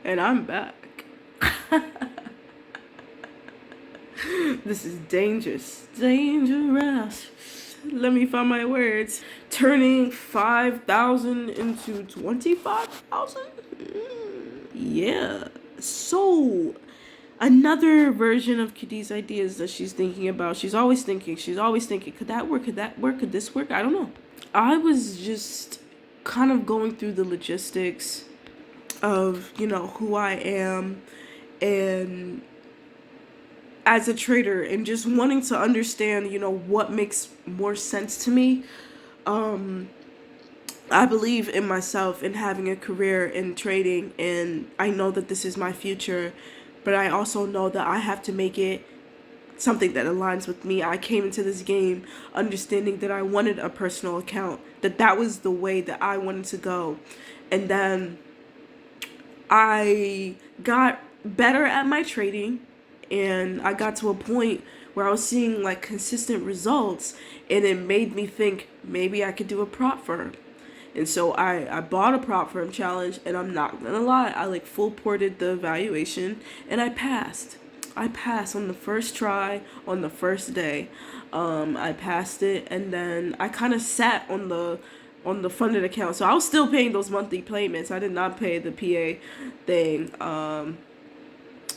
And I'm back. This is dangerous. Dangerous. Let me find my words. Turning 5,000 into 25,000? Yeah. So, another version of Kitty's ideas that she's thinking about. She's always thinking. She's always thinking. Could that work? Could that work? Could this work? I don't know. I was just kind of going through the logistics of, who I am and as a trader and just wanting to understand, what makes more sense to me. I believe in myself and having a career in trading, and I know that this is my future, but I also know that I have to make it something that aligns with me. I came into this game understanding that I wanted a personal account, that was the way that I wanted to go. And then I got better at my trading, and I got to a point where I was seeing like consistent results, and it made me think maybe I could do a prop firm. And so I bought a prop firm challenge, and I'm not gonna lie, I like full ported the evaluation, and I passed. I passed on the first try on the first day. I passed it, and then I kind of sat on the funded account. So I was still paying those monthly payments. I did not pay the PA thing.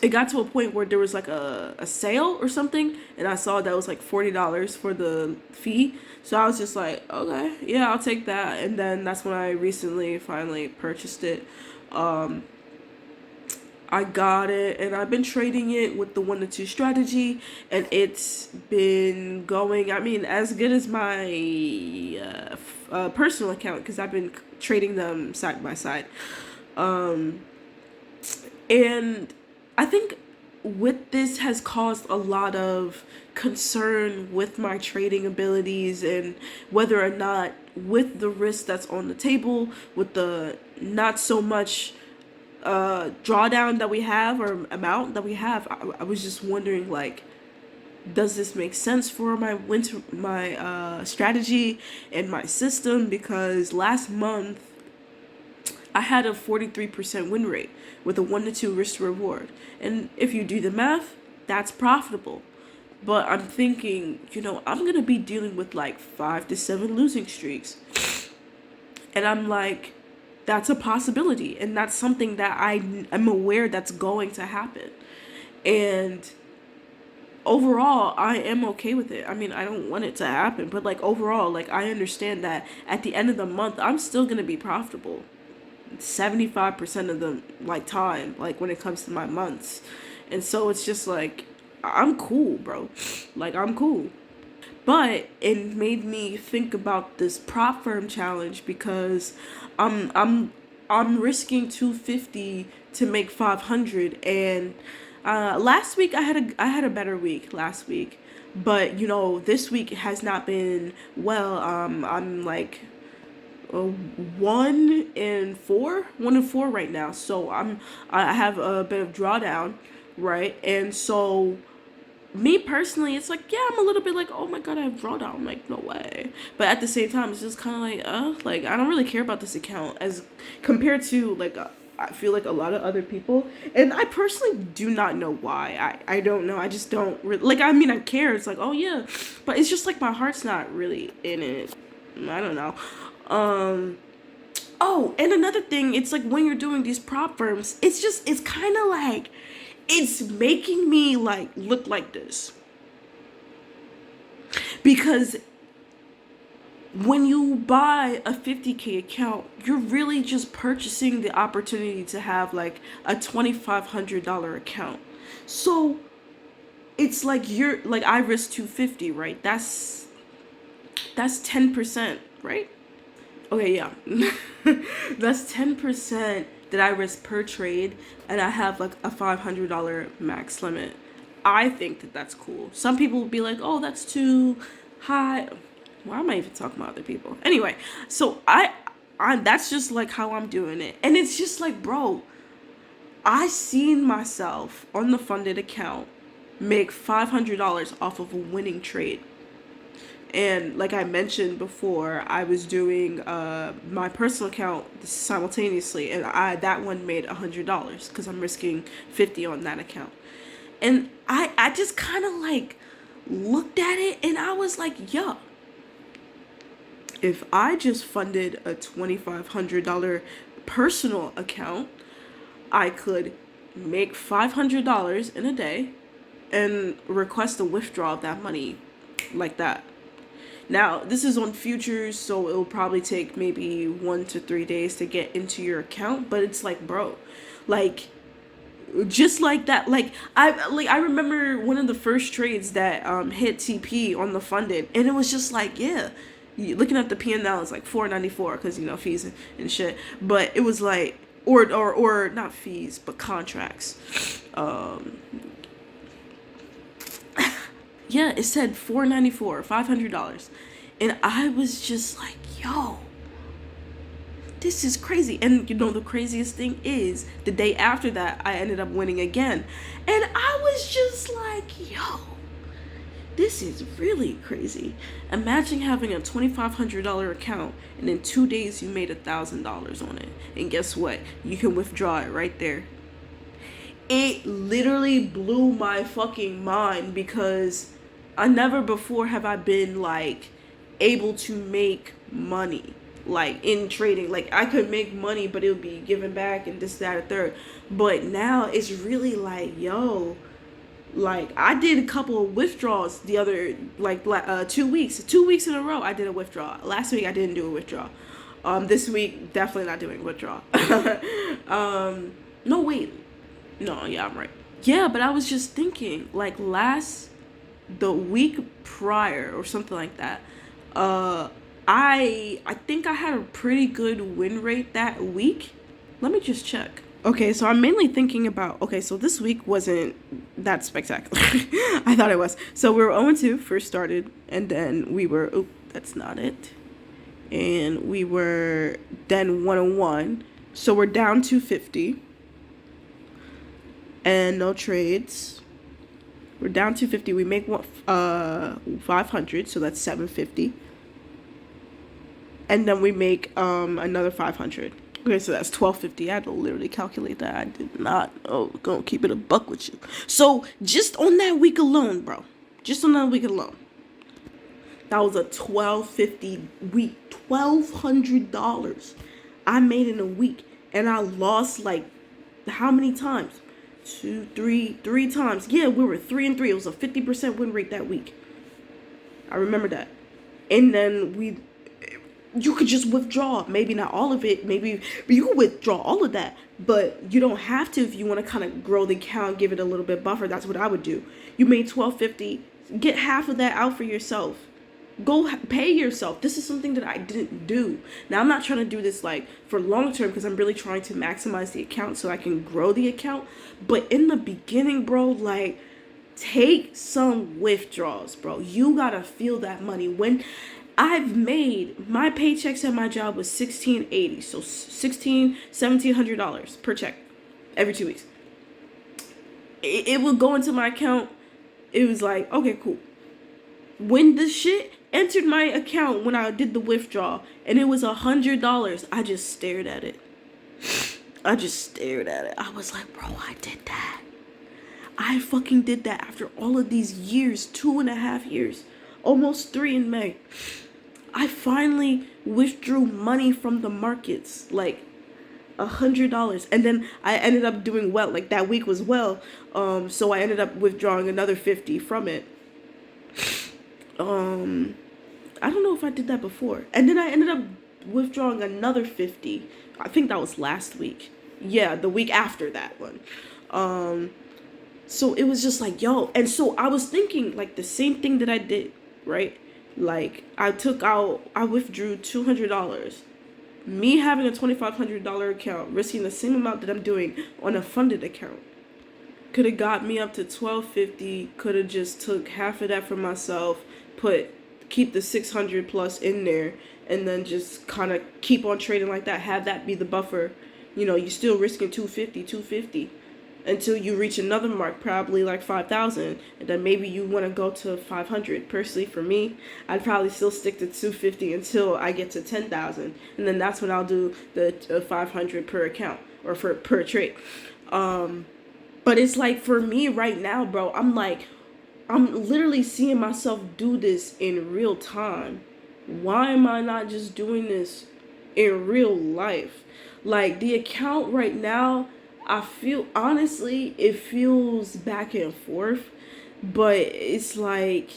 It got to a point where there was like a sale or something, and I saw that was like $40 for the fee. So I was just like, okay, yeah, I'll take that. And then that's when I recently finally purchased it. I got it, and I've been trading it with the 1 to 2 strategy, and it's been going, I mean, as good as my personal account, because I've been trading them side by side. And I think with this has caused a lot of concern with my trading abilities, and whether or not, with the risk that's on the table, with the not so much drawdown that we have, or amount that we have, I was just wondering, like, does this make sense for my strategy and my system? Because last month I had a 43% win rate with a 1 to 2 risk to reward. And if you do the math, that's profitable. But I'm thinking, I'm going to be dealing with like 5 to 7 losing streaks. And I'm like, that's a possibility. And that's something that I am aware that's going to happen. And overall, I am okay with it. I mean, I don't want it to happen, but like overall, like I understand that at the end of the month, I'm still going to be profitable. 75% of the like time, like when it comes to my months. And so it's just like, I'm cool, bro. Like, I'm cool. But it made me think about this prop firm challenge, because I'm I'm I'm risking 250 to make 500. And last week I had a better week last week, but this week has not been well. I'm like 1 and 4 right now. So I have a bit of drawdown, right? And so me personally, it's like, yeah, I'm a little bit like, oh my god, I have drawdown. I'm like, no way. But at the same time, it's just kind of like I don't really care about this account as compared to like I feel like a lot of other people, and I personally do not know why. I don't know. I just don't like. I mean, I care. It's like, oh yeah, but it's just like my heart's not really in it. I don't know. Um, Oh, and another thing, it's like when you're doing these prop firms, it's kind of like, it's making me like look like this. Because when you buy a 50K account, you're really just purchasing the opportunity to have like a $2,500 account. So it's like you're like, I risk 250, right? That's 10%, right? Okay, yeah. That's 10% that I risk per trade, and I have like a $500 max limit. I think that that's cool. Some people will be like, oh, that's too high. Why am I even talking about other people? Anyway, so that's just like how I'm doing it. And it's just like, bro, I seen myself on the funded account make $500 off of a winning trade. And like I mentioned before, I was doing my personal account simultaneously, and that one made $100 because I'm risking 50 on that account. And I just kind of like looked at it and I was like, yo, if I just funded a $2,500 personal account, I could make $500 in a day and request a withdrawal of that money like that. Now, this is on futures, so it'll probably take maybe 1 to 3 days to get into your account, but it's like, bro, like, just like that. I remember one of the first trades that hit TP on the funded, and it was just like, yeah, looking at the P&L, it's like 494 because fees and shit. But it was like, or not fees, but contracts. Yeah, it said 494, $500, and I was just like, yo, this is crazy. And the craziest thing is, the day after that, I ended up winning again. And I was just like, yo, this is really crazy. Imagine having a $2,500 account and in 2 days you made $1,000 on it. And guess what? You can withdraw it right there. It literally blew my fucking mind because I never before have I been like able to make money like in trading. Like I could make money, but it would be given back and this, that, or third. But now it's really like, yo, like I did a couple of withdrawals the other 2 weeks. 2 weeks in a row I did a withdrawal. Last week I didn't do a withdrawal. This week definitely not doing a withdrawal. No wait. No, yeah, I'm right. Yeah, but I was just thinking, like the week prior or something like that, I think I had a pretty good win rate that week. Let me just check. Okay, so I'm mainly thinking about, okay, so this week wasn't that spectacular. I thought it was. So we were 0-2, first started, and then we were, that's not it. And we were then 1-1. So we're down 250. And no trades. We're down 250. We make 500, so that's 750. And then we make another 500. Okay, so that's 1250. I had to literally calculate that. I did not. Oh, gonna keep it a buck with you. So just on that week alone, bro. Just on that week alone. That was a 1250 week. $1,200 I made in a week, and I lost like how many times? 3 times. Yeah, we were 3-3. It was a 50% win rate that week. I remember that. And then you could just withdraw. Maybe not all of it. Maybe you could withdraw all of that. But you don't have to if you want to kind of grow the account, give it a little bit buffer. That's what I would do. You made $1,250. Get half of that out for yourself. Go pay yourself. This is something that I didn't do. Now, I'm not trying to do this like for long term because I'm really trying to maximize the account so I can grow the account. But in the beginning, bro, like take some withdrawals, bro. You gotta feel that money. When I've made my paychecks at my job was $1,680, so $1,700 per check every 2 weeks. It would go into my account. It was like, okay, cool. When the shit entered my account when I did the withdrawal and it was $100, I just stared at it. I was like, bro, I did that. I fucking did that after all of these years, 2.5 years, almost 3 in May. I finally withdrew money from the markets, like $100, and then I ended up doing well. Like that week was well, so I ended up withdrawing another 50 from it. I don't know if I did that before. And then I ended up withdrawing another 50. I think that was last week. Yeah, the week after that one. So it was just like, yo. And so I was thinking like the same thing that I did, right? Like I withdrew $200. Me having a $2,500 account, risking the same amount that I'm doing on a funded account, could have got me up to $1,250. Could have just took half of that for myself, keep the 600 plus in there, and then just kind of keep on trading like that. Have that be the buffer. You still risking $250. until you reach another mark, probably like 5,000, and then maybe you want to go to 500. Personally, for me, I'd probably still stick to 250 until I get to 10,000, and then that's when I'll do the 500 per account or for per trade. But it's like for me right now, bro, I'm literally seeing myself do this in real time. Why am I not just doing this in real life? Like the account right now, I feel honestly, it feels back and forth, but it's like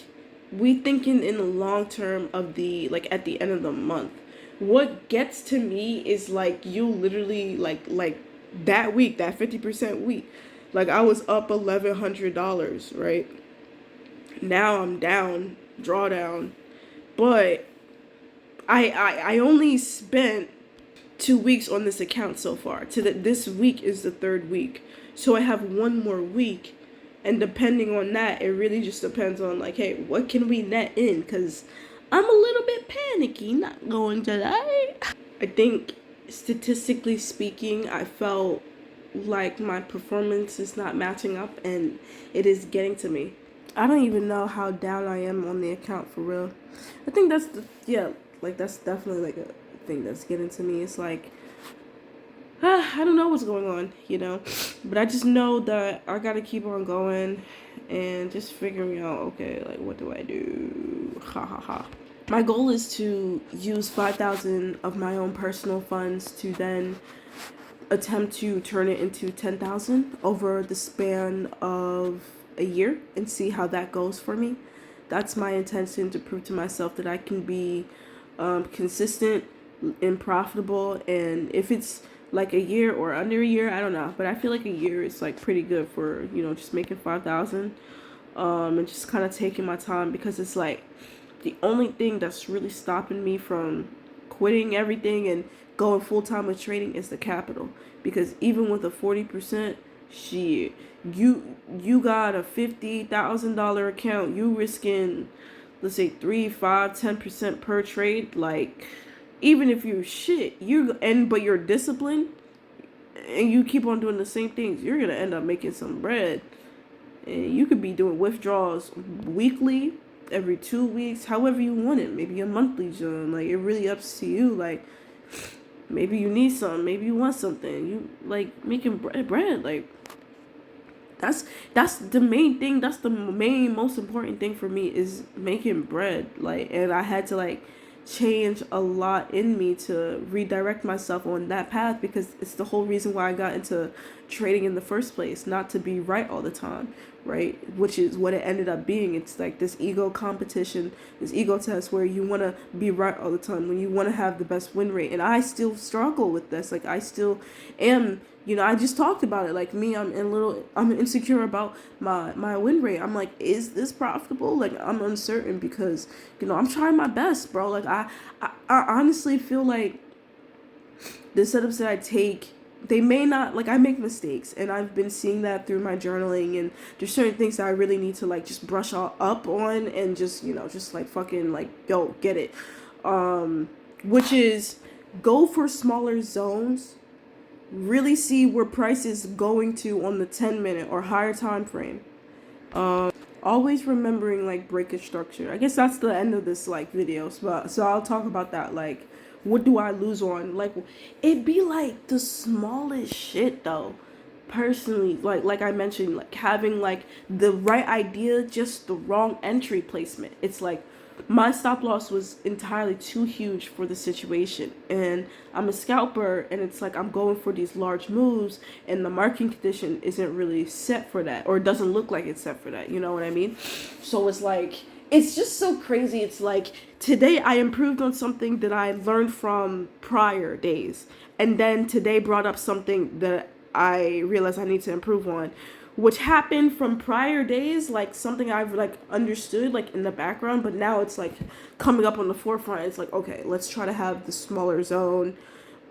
we thinking in the long term of the like at the end of the month. What gets to me is like you literally like that week, that 50% week. Like I was up $1,100, right? Now I'm down, drawdown. But I only spent 2 weeks on this account so far. This week is the third week, so I have one more week, and depending on that, it really just depends on like, hey, what can we net in? Cause I'm a little bit panicky, not going to lie. I think statistically speaking, I felt like my performance is not matching up, and it is getting to me. I don't even know how down I am on the account for real. I think that's the yeah, like that's definitely like a thing that's getting to me. It's like I don't know what's going on, but I just know that I gotta keep on going and just figuring out okay, like what do I do? Ha ha ha. My goal is to use 5,000 of my own personal funds to then attempt to turn it into 10,000 over the span of a year and see how that goes for me. That's my intention, to prove to myself that I can be consistent and profitable. And if it's like a year or under a year, I don't know, but I feel like a year is like pretty good for just making 5,000 and just kind of taking my time, because it's like the only thing that's really stopping me from quitting everything and going full time with trading is the capital. Because even with a 40%, shit, you got a $50,000 account, you risking, let's say 3, 5, 10% per trade. Like, even if you're shit, but you're disciplined and you keep on doing the same things, you're gonna end up making some bread. And you could be doing withdrawals weekly, every 2 weeks, however you want it. Maybe a monthly job. Like, it really up to you. Like, maybe you need something. Maybe you want something. You like making bread. Like, that's the main thing. That's the main most important thing for me, is making bread. Like, and I had to like change a lot in me to redirect myself on that path, because it's the whole reason why I got into trading in the first place, not to be right all the time, right? Which is what it ended up being. It's like this ego competition, this ego test where you want to be right all the time, when you want to have the best win rate. And I still struggle with this. Like, I still am, I just talked about it. Like me, I'm insecure about my win rate. I'm like, is this profitable? Like, I'm uncertain, because I'm trying my best, bro. Like, I honestly feel like the setups that I take, they may not, like, I make mistakes, and I've been seeing that through my journaling, and there's certain things that I really need to like just brush up on, and just just like fucking like, yo, get it, which is go for smaller zones, really see where price is going to on the 10-minute or higher time frame. Always remembering like breakage structure. I guess that's the end of this like video. So I'll talk about that. Like, what do I lose on? Like, it be like the smallest shit though. Personally, like I mentioned, like having like the right idea, just the wrong entry placement. It's like my stop loss was entirely too huge for the situation, and I'm a scalper, and it's like I'm going for these large moves, and the marking condition isn't really set for that, or it doesn't look like it's set for that, you know what I mean? So it's like, it's just so crazy. It's like today I improved on something that I learned from prior days, and then today brought up something that I realized I need to improve on, which happened from prior days, like something I've like understood like in the background, but now it's like coming up on the forefront. It's like, okay, let's try to have the smaller zone,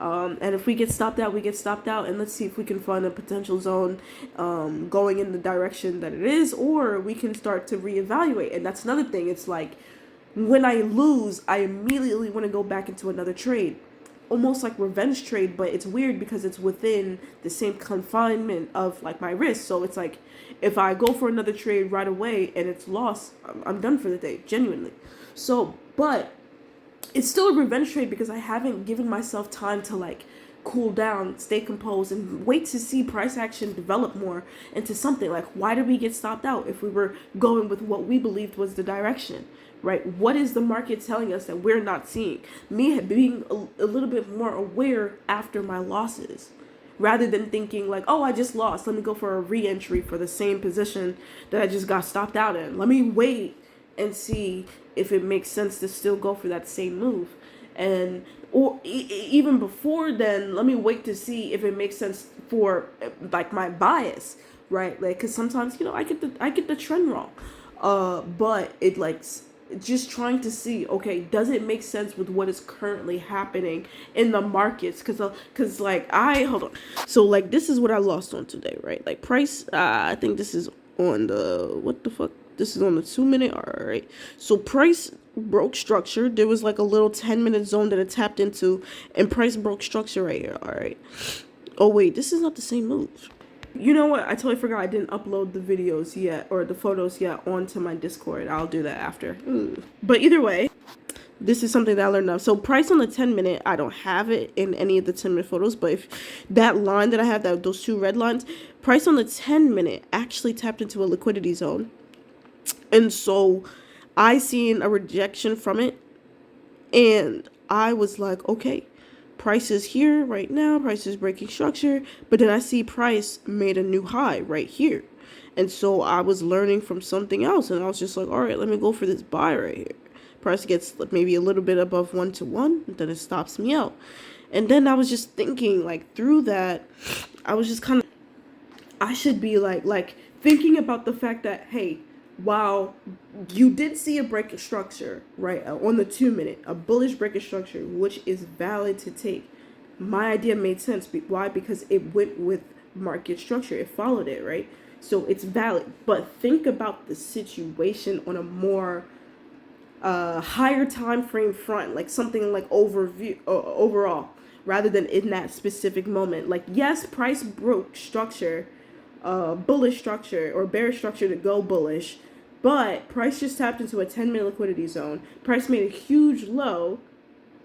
and if we get stopped out, we get stopped out, and let's see if we can find a potential zone going in the direction that it is, or we can start to reevaluate. And that's another thing. It's like when I lose, I immediately want to go back into another trade, almost like revenge trade, but it's weird because it's within the same confinement of like my risk. So it's like if I go for another trade right away and it's lost, I'm done for the day, genuinely. So, but it's still a revenge trade because I haven't given myself time to like cool down, stay composed, and wait to see price action develop more into something. Like, why did we get stopped out if we were going with what we believed was the direction, right? What is the market telling us that we're not seeing? Me being a little bit more aware after my losses, rather than thinking like, oh, I just lost, let me go for a re-entry for the same position that I just got stopped out in. Let me wait and see if it makes sense to still go for that same move. And or even before then, let me wait to see if it makes sense for like my bias, right? Like, because sometimes, you know, I get the trend wrong, but it like just trying to see, okay, does it make sense with what is currently happening in the markets? Because like hold on, so like this is what I lost on today, right? Like price, I think this is on the what the fuck. This is on the 2-minute. All right. So price broke structure. There was like a little 10-minute zone that it tapped into, and price broke structure right here. All right. Oh wait, this is not the same move. You know what? I totally forgot I didn't upload the videos yet or the photos yet onto my Discord. I'll do that after. But either way, this is something that I learned now. So price on the 10-minute, I don't have it in any of the 10-minute photos, but if that line that I have, those two red lines, price on the 10-minute actually tapped into a liquidity zone. And so I seen a rejection from it, and I was like, okay, price is here right now, price is breaking structure, but then I see price made a new high right here. And so I was learning from something else, and I was just like, all right, let me go for this buy right here. Price gets maybe a little bit above 1-to-1, and then it stops me out. And then I was just thinking, like, through that, I was just kind of, I should be like thinking about the fact that, hey, while you did see a break of structure, right, on the 2-minute, a bullish break of structure, which is valid to take, my idea made sense. Why? Because it went with market structure. It followed it, right? So it's valid. But think about the situation on a more higher time frame front, like something like overall, rather than in that specific moment. Like, yes, price broke structure, bullish structure or bearish structure to go bullish, but price just tapped into a 10-minute liquidity zone. Price made a huge low,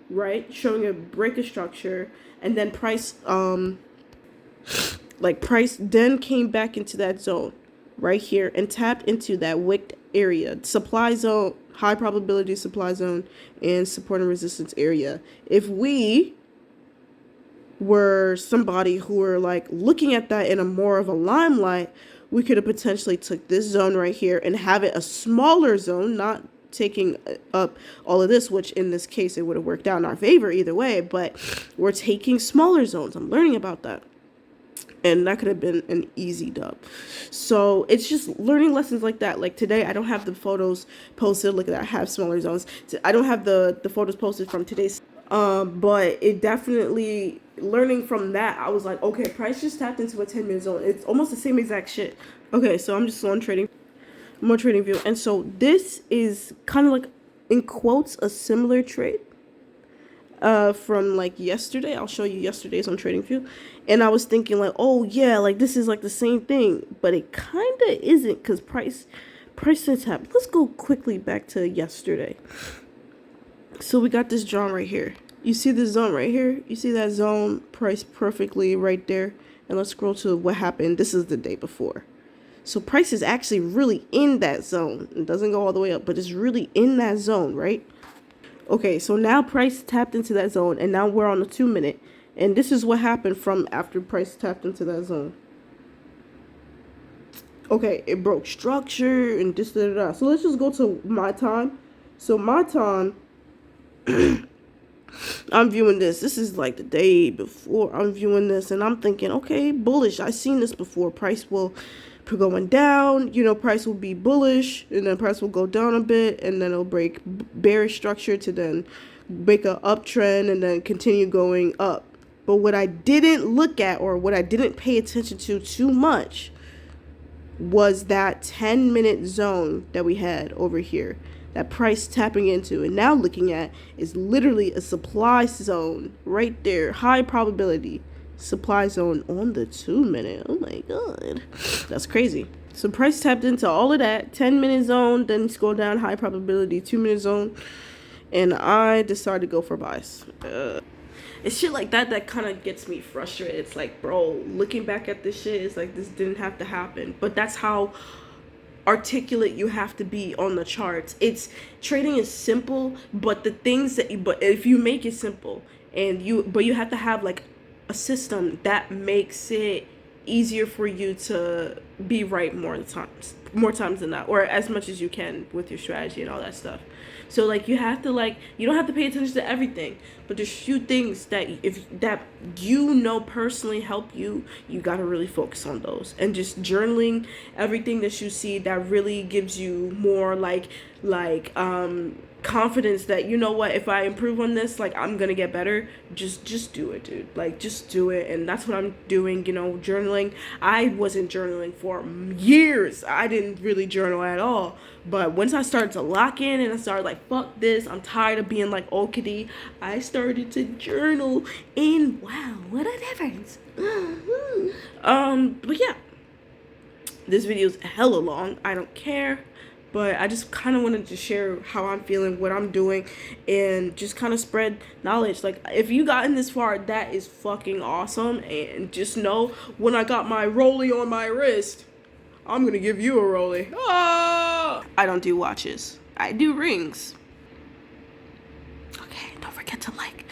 right, showing a break of structure, and then price price then came back into that zone right here and tapped into that wick area, supply zone, high probability supply zone, and support and resistance area. If we were somebody who were like looking at that in a more of a limelight, we could have potentially took this zone right here and have it a smaller zone, not taking up all of this, which in this case it would have worked out in our favor either way, but we're taking smaller zones. I'm learning about that, and that could have been an easy dub. So it's just learning lessons like that. Like today, I don't have the photos posted. Look at that, I have smaller zones. I don't have the photos posted from today's, but it definitely, learning from that, I was like, okay, price just tapped into a 10-minute zone. It's almost the same exact shit. Okay, so I'm just on trading, more trading view, and so this is kind of like, in quotes, a similar trade from like yesterday. I'll show you yesterday's on TradingView, and I was thinking like, oh yeah, like this is like the same thing, but it kind of isn't, because price did tap. Let's go quickly back to yesterday. So we got this zone right here. You see this zone right here? You see that zone priced perfectly right there? And let's scroll to what happened. This is the day before. So price is actually really in that zone. It doesn't go all the way up, but it's really in that zone, right? Okay, so now price tapped into that zone, and now we're on the 2-minute. And this is what happened from after price tapped into that zone. Okay, it broke structure and this, da, da, da. So let's just go to my time. So my time, I'm viewing this. This is like the day before I'm viewing this, and I'm thinking, okay, bullish. I've seen this before. Price will be going down. You know, price will be bullish, and then price will go down a bit, and then it'll break bearish structure to then break a uptrend and then continue going up. But what I didn't look at, or what I didn't pay attention to too much, was that 10-minute zone that we had over here. that price tapping into and now looking at is literally a supply zone right there. High probability supply zone on the 2-minute. Oh my god. That's crazy. So price tapped into all of that. 10-minute zone, then scroll down, high probability 2-minute zone. And I decided to go for buys. It's shit like that that kind of gets me frustrated. It's like, bro, looking back at this shit, it's like, this didn't have to happen. But that's how articulate you have to be on the charts. It's trading is simple, but the things that but if you make it simple and you have to have like a system that makes it easier for you to be right more times than not, or as much as you can with your strategy and all that stuff. So like you have to you don't have to pay attention to everything, but there's few things that personally help you. You got to really focus on those, and just journaling everything that you see that really gives you more confidence that, you know what, if I improve on this, like, I'm gonna get better. Just do it, dude. Like, just do it. And that's what I'm doing, journaling. I wasn't journaling for years. I didn't really journal at all. But once I started to lock in and I started like, fuck this, I'm tired of being like old kitty, I started to journal, and wow, what a difference. But yeah, this video is hella long. I don't care. But I just kind of wanted to share how I'm feeling, what I'm doing, and just kind of spread knowledge. Like, if you gotten this far, that is fucking awesome. And just know, when I got my rollie on my wrist, I'm going to give you a rollie. Ah! I don't do watches. I do rings. Okay, don't forget to like,